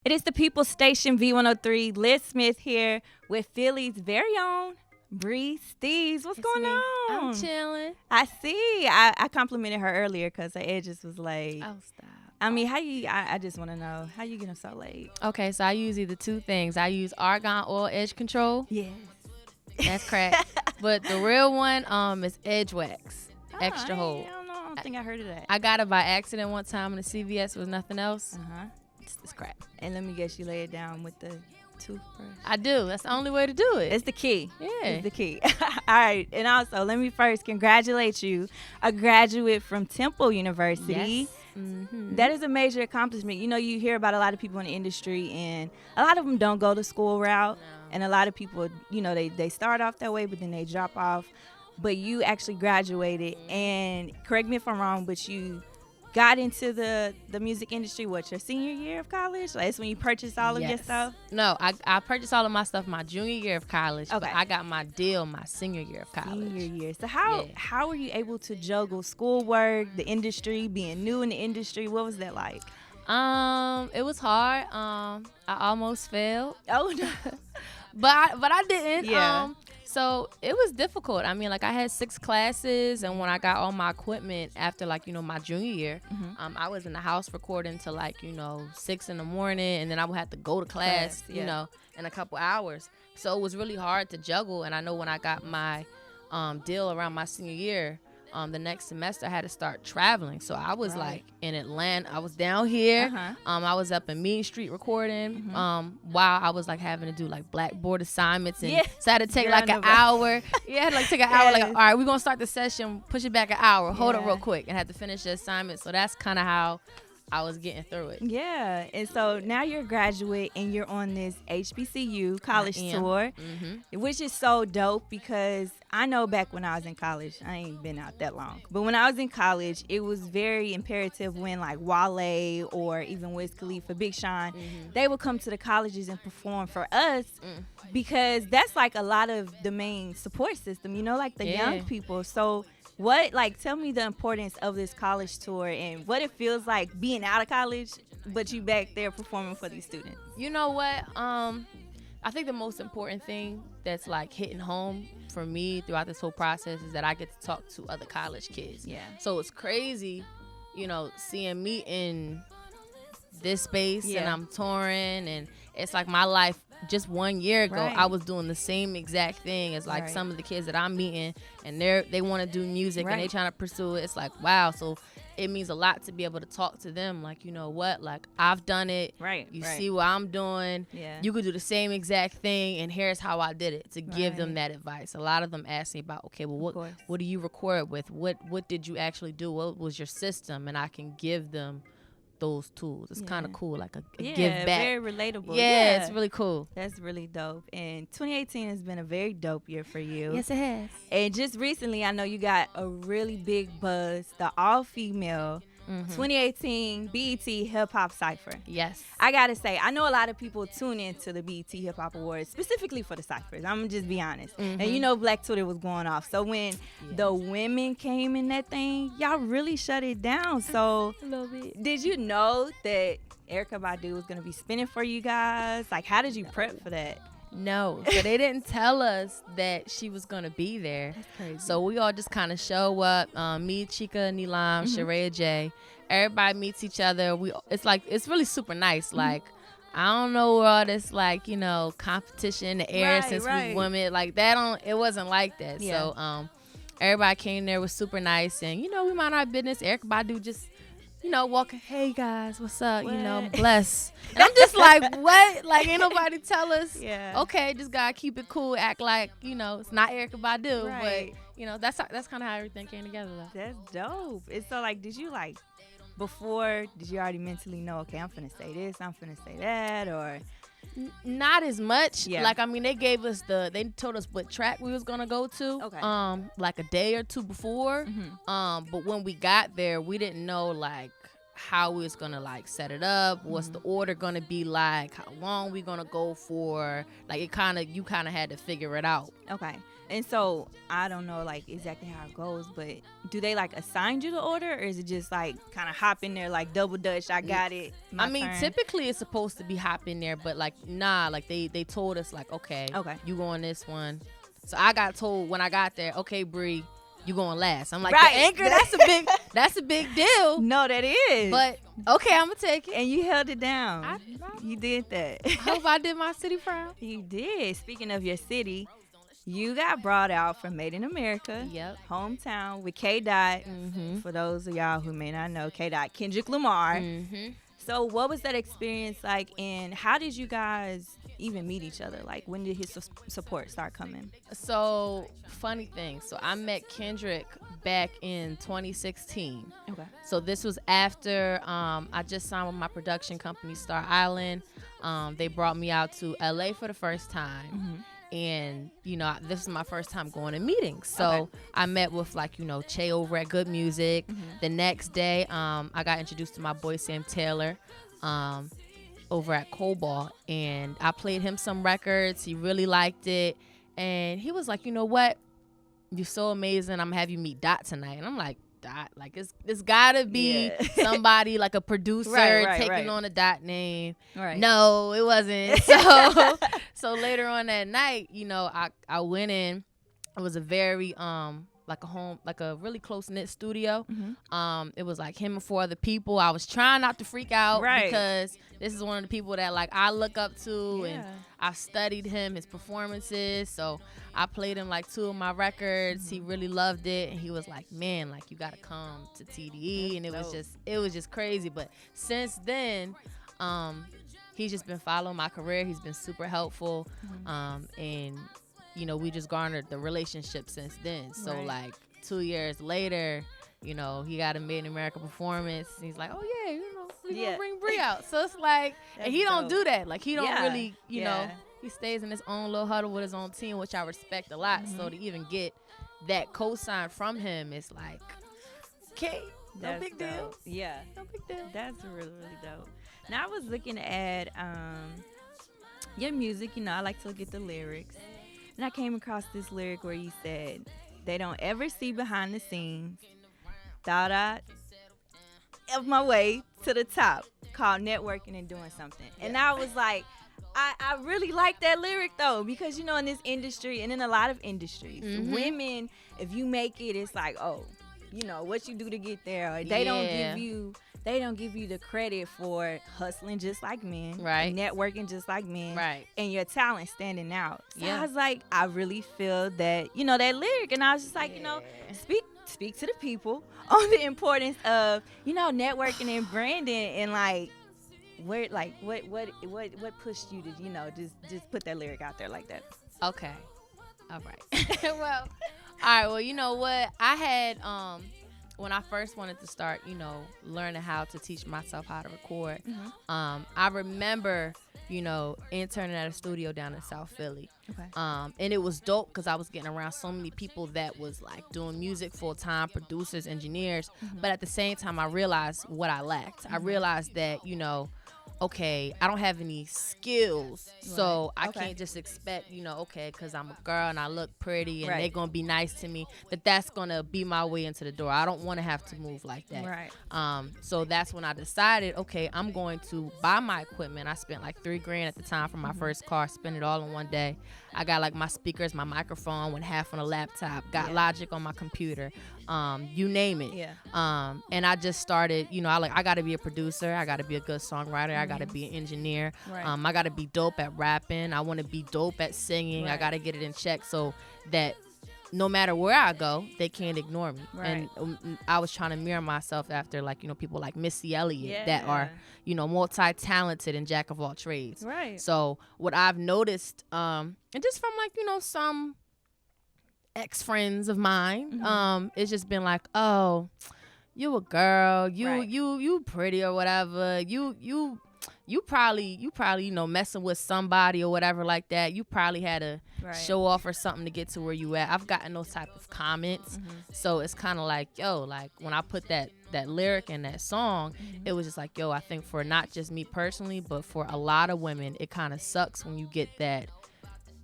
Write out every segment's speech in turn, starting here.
It is the People Station V103. Liz Smith here with Philly's very own Bree Steves. What's going on? I'm chilling. I see. I complimented her earlier because her edges was late. Oh, stop. I mean, how you? I just want to know how you get them so late. Okay, so I use either two things. I use argan oil edge control. Yes. That's crack. But the real one is edge wax. Extra hold. I don't think I heard of that. I got it by accident one time when the CVS was nothing else. It's crack. And let me guess, you lay it down with the toothbrush. I do. That's the only way to do it. It's the key. Yeah. It's the key. All right. And also, let me first congratulate you, a graduate from Temple University. Yes. Mm-hmm. That is a major accomplishment. You know, you hear about a lot of people in the industry, and a lot of them don't go the school route. No. And a lot of people, you know, they start off that way, but then they drop off. But you actually graduated. And correct me if I'm wrong, but you got into the music industry, what, your senior year of college? Like, that's when you purchased all of your stuff? No, I purchased all of my stuff my junior year of college. Okay. But I got my deal my senior year of college. Senior year. So how were you able to juggle schoolwork, the industry, being new in the industry? What was that like? It was hard. I almost failed. Oh, no. But I didn't. Yeah. So it was difficult. I mean, like, I had 6 classes, and when I got all my equipment after, like, you know, my junior year, I was in the house recording till, like, you know, 6 in the morning, and then I would have to go to class, you know, in a couple hours. So it was really hard to juggle. And I know when I got my deal around my senior year, the next semester I had to start traveling. So I was like in Atlanta. I was down here. I was up in Mean Street recording while I was like having to do like blackboard assignments. And so I had to take like an hour. Yeah, I had to like take an hour. Like, all right, we're going to start the session, push it back an hour, hold it real quick, and had to finish the assignment. So that's kind of how I was getting through it. Yeah. And so now you're a graduate and you're on this HBCU college tour, which is so dope because I know back when I was in college, I ain't been out that long, but when I was in college, it was very imperative when like Wale or even Wiz Khalifa, Big Sean, they would come to the colleges and perform for us because that's like a lot of the main support system, you know, like the young people. So tell me the importance of this college tour and what it feels like being out of college, but you back there performing for these students. You know what? I think the most important thing that's like hitting home for me throughout this whole process is that I get to talk to other college kids. Yeah. So it's crazy, you know, seeing me in this space and I'm touring, and it's like my life just 1 year ago I was doing the same exact thing as like some of the kids that I'm meeting, and they want to do music and they trying to pursue it. It's like, wow. So it means a lot to be able to talk to them, like, you know what, like, I've done it, you see what I'm doing, you could do the same exact thing, and here's how I did it, to give them that advice. A lot of them ask me about, okay, well, what do you record with, what did you actually do, what was your system, and I can give them those tools. It's kind of cool, like a give back. Very relatable. Yeah, it's really cool. That's really dope. And 2018 has been a very dope year for you. Yes, it has. And just recently, I know you got a really big buzz, the all-female 2018 BET Hip Hop Cypher. Yes. I gotta say, I know a lot of people tune into the BET Hip Hop Awards specifically for the cyphers. I'm gonna just be honest. And you know, Black Twitter was going off. So when the women came in that thing, y'all really shut it down. So A little bit. did you know that Erykah Badu was gonna be spinning for you guys? Like, how did you prep for that? No, so they didn't tell us that she was gonna be there. That's crazy. So we all just kind of show up. Me, Chica, Nilam, Sheree J. Everybody meets each other. It's really super nice. Like, I don't know where all this, like, you know, competition in the air since we women, like that. It wasn't like that. Yeah. So everybody came there, was super nice, and you know, we mind our business. Erykah Badu just, you know, walking, hey guys, what's up? What? You know, I'm blessed. And I'm just like, what? Like, ain't nobody tell us. Okay, just gotta keep it cool, act like, you know, it's not Erykah Badu, but you know, that's kind of how everything came together, though. That's dope. It's so, like, did you, like, before, did you already mentally know, okay, I'm finna say this, I'm finna say that, or? Not as much. Like, I mean, they told us what track we was gonna go to, like a day or two before. But when we got there, we didn't know like how we was gonna like set it up, what's the order gonna be like, how long we gonna go for. Like you kind of had to figure it out. Okay. And so I don't know like exactly how it goes, but do they like assign you the order, or is it just like kind of hop in there like double dutch? I got it. I mean, turn? typically it's supposed to be hop in there, but like nah, like they told us like okay, you go on this one. So I got told when I got there, okay, Bree, you going last. I'm like, right. The anchor, that's a big deal. No, that is. But okay, I'm gonna take it. And you held it down. You did that. I hope I did my city proud. You did. Speaking of your city, you got brought out from Made in America. Yep. Hometown with K. Dot. For those of y'all who may not know, K. Dot, Kendrick Lamar. So what was that experience like, and how did you guys even meet each other? Like, when did his support start coming? So, funny thing. So, I met Kendrick back in 2016. Okay. So, this was after I just signed with my production company, Star Island. They brought me out to LA for the first time. And, you know, this is my first time going to meetings. So I met with, like, you know, Che over at Good Music. The next day, I got introduced to my boy Sam Taylor over at Cobalt. And I played him some records. He really liked it. And he was like, you know what? You're so amazing. I'm going to have you meet Dot tonight. And I'm like, Dot, like it's gotta be somebody like a producer taking on a Dot name. No, it wasn't. So later on that night, you know, I went in. It was a very like a really close knit studio. It was like him and 4 other people. I was trying not to freak out because this is one of the people that like I look up to, and I've studied him, his performances. So I played him like 2 of my records. He really loved it, and he was like, "Man, like you gotta come to TDE." And it was just crazy. But since then, he's just been following my career. He's been super helpful, and you know, we just garnered the relationship since then. So like 2 years later, you know, he got a Made in America performance. And he's like, oh yeah, you know, we gonna bring Bree out. So it's like, and he don't do that. Like he don't really, you know, he stays in his own little huddle with his own team, which I respect a lot. So to even get that cosign from him, it's like, okay, no big deal. Yeah, no big deal. That's really, really dope. Now I was looking at your music. You know, I like to look at the lyrics. And I came across this lyric where you said, they don't ever see behind the scenes. Thought I'd of my way to the top, called networking and doing something. And I was like, I really like that lyric though, because you know, in this industry and in a lot of industries, women, if you make it, it's like, oh, you know, what you do to get there. Or they don't give you the credit for hustling just like men, right? Networking just like men, right? And your talent standing out. So I was like, I really feel that, you know, that lyric, and I was just like, you know, speak to the people on the importance of, you know, networking and branding, and like where, like what pushed you to, you know, just put that lyric out there like that. Okay, all right. Well, all right. Well, you know what, I had when I first wanted to start, you know, learning how to teach myself how to record, I remember, you know, interning at a studio down in South Philly. Okay. And it was dope because I was getting around so many people that was like doing music full time, producers, engineers. But at the same time, I realized what I lacked. I realized that, you know, okay, I don't have any skills, so I can't just expect, you know, okay, because I'm a girl and I look pretty and they're going to be nice to me, that's going to be my way into the door. I don't want to have to move like that. Right. So that's when I decided, okay, I'm going to buy my equipment. I spent like $3,000 at the time for my first car, spent it all in one day. I got like my speakers, my microphone, went half on a laptop, got Logic on my computer, you name it. And I just started, you know, I got to be a producer. I got to be a good songwriter. I got to be an engineer. I got to be dope at rapping. I want to be dope at singing. I got to get it in check so that no matter where I go, they can't ignore me. And I was trying to mirror myself after, like, you know, people like Missy Elliott that are, you know, multi-talented and jack of all trades. So what I've noticed, and just from like, you know, some ex-friends of mine, it's just been like, oh, you a girl, you pretty or whatever, you probably, you know, messing with somebody or whatever like that. You probably had to show off or something to get to where you at. I've gotten those type of comments. So it's kind of like, yo, like when I put that that lyric and that song, it was just like, yo, I think for not just me personally, but for a lot of women, it kind of sucks when you get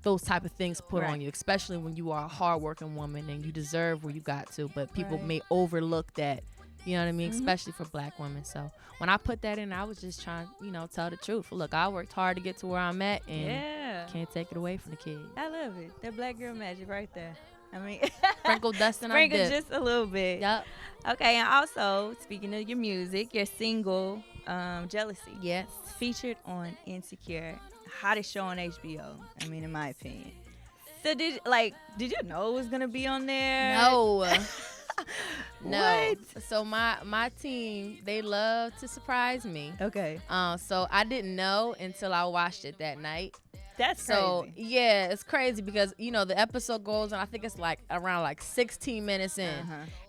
those type of things put on you, especially when you are a hardworking woman and you deserve where you got to, but people may overlook that. You know what I mean? Especially for black women. So when I put that in, I was just trying, tell the truth. Look, I worked hard to get to where I'm at, and can't take it away from the kids. I love it. That black girl magic right there. I mean, sprinkle dust and sprinkle just a little bit. Yep. Okay, and also speaking of your music, your single, "Jealousy," yes, featured on Insecure, hottest show on HBO. I mean, in my opinion. So did you know it was gonna be on there? No. No. What? So my team, they love to surprise me. Okay. So I didn't know until I watched it that night. That's so crazy. Yeah, it's crazy because the episode goes on. I think it's like around 16 minutes in.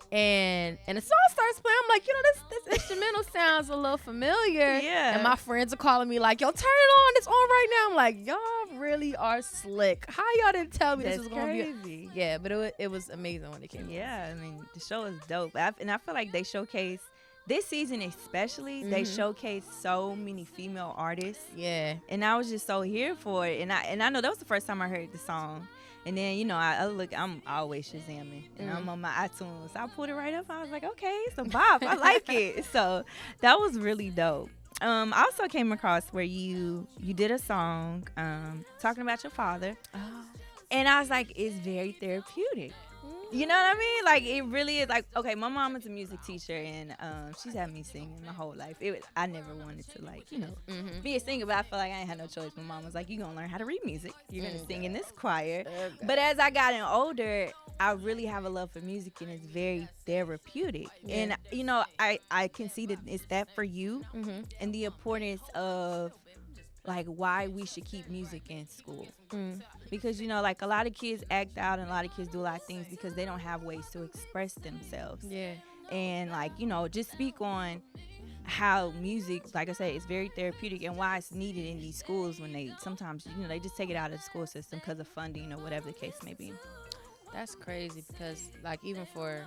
And the song starts playing. I'm like, this instrumental sounds a little familiar. Yeah. And my friends are calling me like, yo, turn it on. It's on right now. I'm like, y'all really are slick. How y'all didn't tell me this was going to be? Yeah, but it was amazing when it came. Yeah, I mean, the show is dope. And I feel like they showcase, this season especially, they showcase so many female artists. Yeah. And I was just so here for it. And I know that was the first time I heard the song. And then, I'm always Shazamming. And I'm on my iTunes. So I pulled it right up. I was like, okay, it's a bop. I like it. So that was really dope. I also came across where you did a song talking about your father. Oh. And I was like, it's very therapeutic. You know what I mean? Like, it really is. Like, okay, my mom is a music teacher, and she's had me singing my whole life. I never wanted to, be a singer, but I feel like I ain't had no choice. My mom was like, you're going to learn how to read music. You're going to sing in this choir. Okay. But as I got older, I really have a love for music, and it's very therapeutic. Yeah. And, I can see that it's that for you and the importance of, why we should keep music in school. Because, a lot of kids act out and a lot of kids do a lot of things because they don't have ways to express themselves. Yeah. And, just speak on how music, like I said, is very therapeutic and why it's needed in these schools when they sometimes, they just take it out of the school system because of funding or whatever the case may be. That's crazy because, even for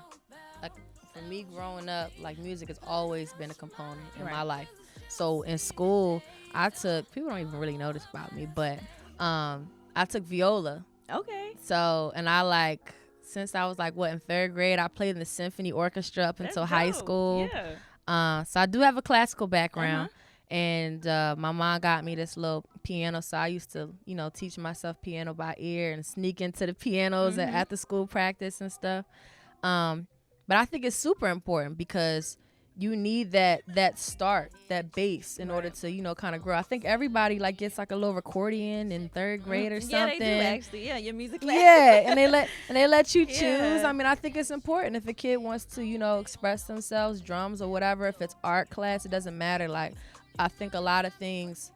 me growing up, music has always been a component in my life. So in school, people don't even really notice about me, but I took viola. Okay. So, and since I was in third grade, I played in the symphony orchestra up until high school. Yeah. So I do have a classical background. And my mom got me this little piano, so I used to, teach myself piano by ear and sneak into the pianos at after school practice and stuff. But I think it's super important because you need that start, that base in order to, kind of grow. I think everybody gets a little accordion in third grade or something. Yeah, they do actually. Yeah, your music class. Yeah, and they let you choose. Yeah. I mean, I think it's important if a kid wants to, express themselves, drums or whatever. If it's art class, it doesn't matter. I think a lot of things,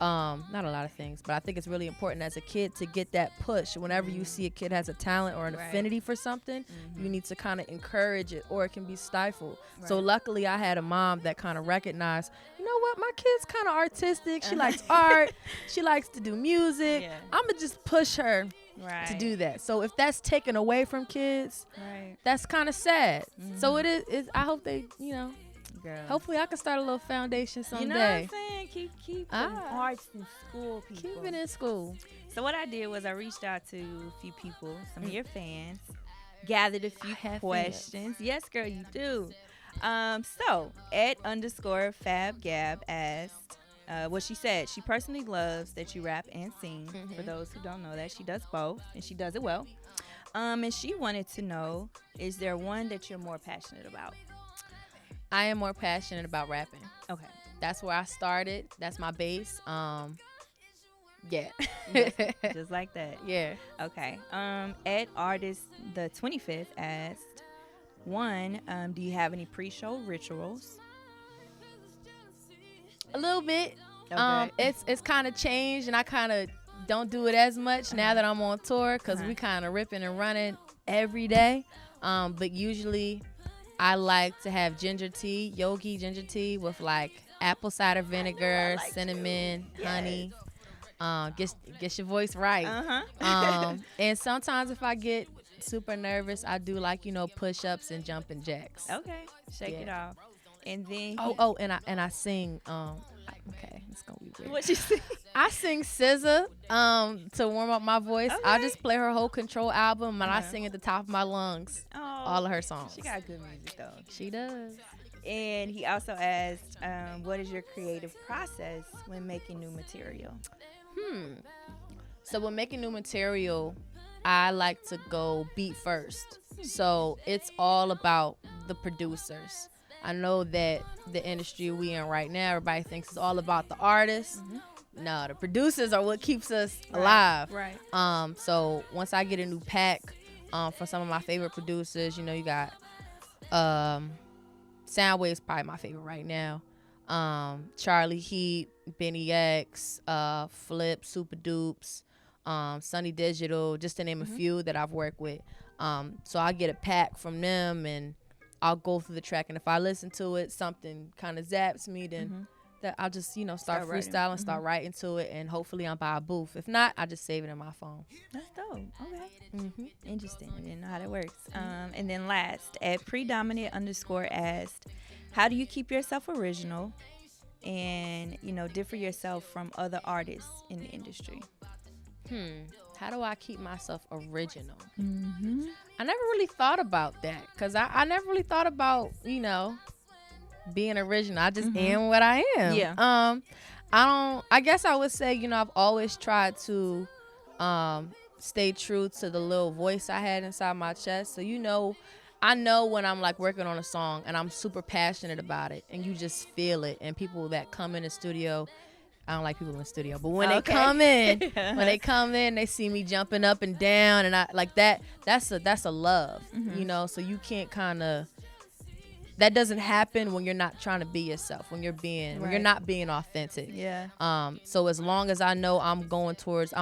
not a lot of things, but I think it's really important as a kid to get that push. Whenever you see a kid has a talent or an affinity for something, you need to kind of encourage it or it can be stifled. Right. So luckily I had a mom that kind of recognized, you know what, my kid's kind of artistic. She likes art. She likes to do music. Yeah. I'm going to just push her to do that. So if that's taken away from kids, that's kind of sad. So it is. I hope they, Girl. Hopefully I can start a little foundation someday. You know what I'm saying? Keep arts in school, people. Keep it in school. So what I did was I reached out to a few people, some of your fans, gathered a few questions. Fans. Yes, girl, you do. So @_FabGab asked, what she said, she personally loves that you rap and sing. For those who don't know that, she does both, and she does it well. And she wanted to know, is there one that you're more passionate about? I am more passionate about rapping. Okay. That's where I started. That's my base. Yeah. just like that. Yeah. Okay. @artist the 25th asked, one, do you have any pre-show rituals? A little bit. Okay. It's kind of changed, and I kind of don't do it as much now that I'm on tour because we kind of ripping and running every day. But usually I like to have ginger tea, yogi ginger tea with apple cider vinegar, cinnamon, honey. Get your voice right. And sometimes if I get super nervous, I do like, push-ups and jumping jacks. Okay, shake it off. And then and I sing okay, it's gonna be weird. What you sing? I sing SZA to warm up my voice. Okay. I'll just play her whole Control album and I sing at the top of my lungs. Oh, all of her songs. She got good music though. She does. And he also asked, what is your creative process when making new material? So when making new material, I like to go beat first. So it's all about the producers. I know that the industry we in right now, everybody thinks it's all about the artists. No, the producers are what keeps us alive. Right. So once I get a new pack from some of my favorite producers, you got Soundwave's probably my favorite right now. Charlie Heat, Benny X, Flip, Super Dupes, Sunny Digital, just to name a few that I've worked with. So I get a pack from them and I'll go through the track, and if I listen to it, something kind of zaps me, then that I'll just start freestyling, start writing to it, and hopefully I'm by a booth. If not, I just save it in my phone. That's dope. Okay. Interesting. I didn't know how that works. And then last, at predominant _ asked, how do you keep yourself original and differ yourself from other artists in the industry? How do I keep myself original? I never really thought about that because I never really thought about, being original. I just am what I am. Yeah. I guess I would say, I've always tried to stay true to the little voice I had inside my chest. So, I know when I'm like working on a song and I'm super passionate about it and you just feel it, and people that come in the studio, I don't like people in the studio, but when they come in, they see me jumping up and down, and I like that. That's a love, So you can't that doesn't happen when you're not trying to be yourself, when you're not being authentic. Yeah. So as long as I know I'm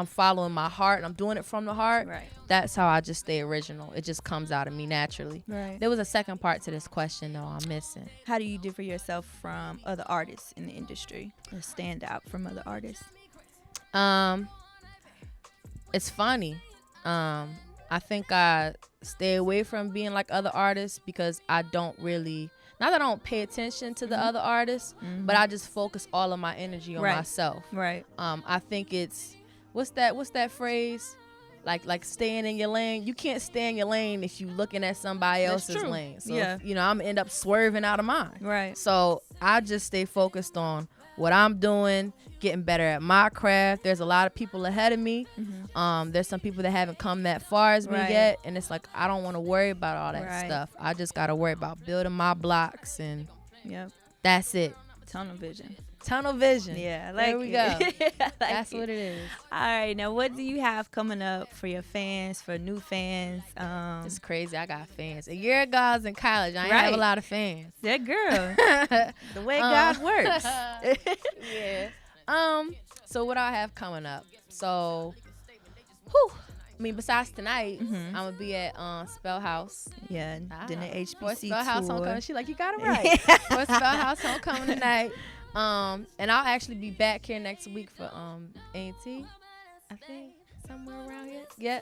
following my heart and I'm doing it from the heart, that's how I just stay original. It just comes out of me naturally. Right. There was a second part to this question though I'm missing. How do you differ yourself from other artists in the industry or stand out from other artists? It's funny. I think I stay away from being like other artists because I don't really, not that I don't pay attention to the other artists, but I just focus all of my energy on myself. Right. I think it's, what's that phrase? Like staying in your lane. You can't stay in your lane if you looking at somebody else's lane. So if, I'm gonna end up swerving out of mine. Right. So I just stay focused on what I'm doing, getting better at my craft. There's a lot of people ahead of me. There's some people that haven't come that far as me yet, and it's like I don't want to worry about all that stuff. I just gotta worry about building my blocks, and that's it. Tunnel vision. Yeah, I like there we go. That's it. what it is. All right, now what do you have coming up for your fans, for new fans? It's crazy. I got fans. A year ago I was in college. I ain't have a lot of fans. That girl. The way God works. Yeah. So what I have coming up? So, besides tonight, I'm gonna be at Spell House. Yeah, then the HBC Spell House tour. Homecoming. She like, you got it right. For Spell House Homecoming tonight. And I'll actually be back here next week for A&T. I think somewhere around here. Yeah.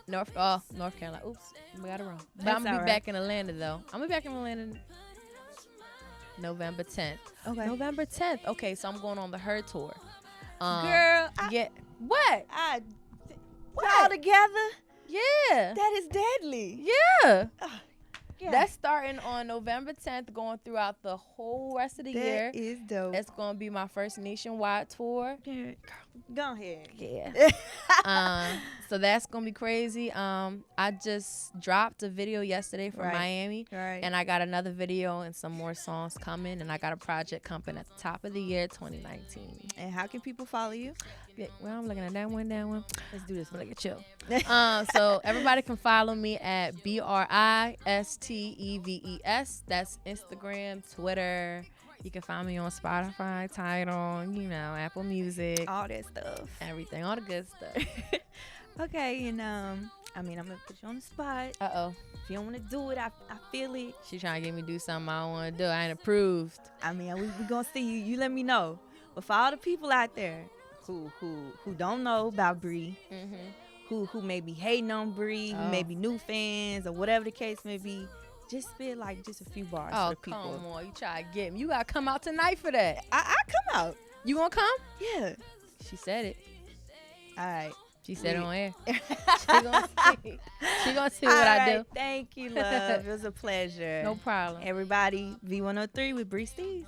North Carolina. Oops, we got it wrong. But I'm gonna be back in Atlanta though. I'm gonna be back in Atlanta November 10th. Okay. November 10th. Okay, so I'm going on the Her tour. Girl, what? All together? Yeah. That is deadly. Yeah. Yeah. That's starting on November 10th, going throughout the whole rest of the year. That is dope. It's going to be my first nationwide tour. Yeah. Go ahead. Yeah. So that's going to be crazy. I just dropped a video yesterday from Miami. Right. And I got another video and some more songs coming. And I got a project coming at the top of the year, 2019. And how can people follow you? Yeah, well, I'm looking at that one. Let's do this. We're like, chill. So everybody can follow me at BRISTEVES. That's Instagram, Twitter. You can find me on Spotify, Tidal, Apple Music. All that stuff. Everything. All the good stuff. Okay, and I'm going to put you on the spot. Uh-oh. If you don't want to do it, I feel it. She trying to get me to do something I don't want to do. I ain't approved. We going to see you. You let me know. But for all the people out there who don't know about Bree, who may be hating on Bree, who may be new fans, or whatever the case may be. Just spit like just a few bars for the people. Oh, come on. You try to get me. You got to come out tonight for that. I come out. You going to come? Yeah. She said it. All right. She said it on air. She gonna see what I do. Thank you, love. It was a pleasure. No problem. Everybody, V103 with Bree Steves.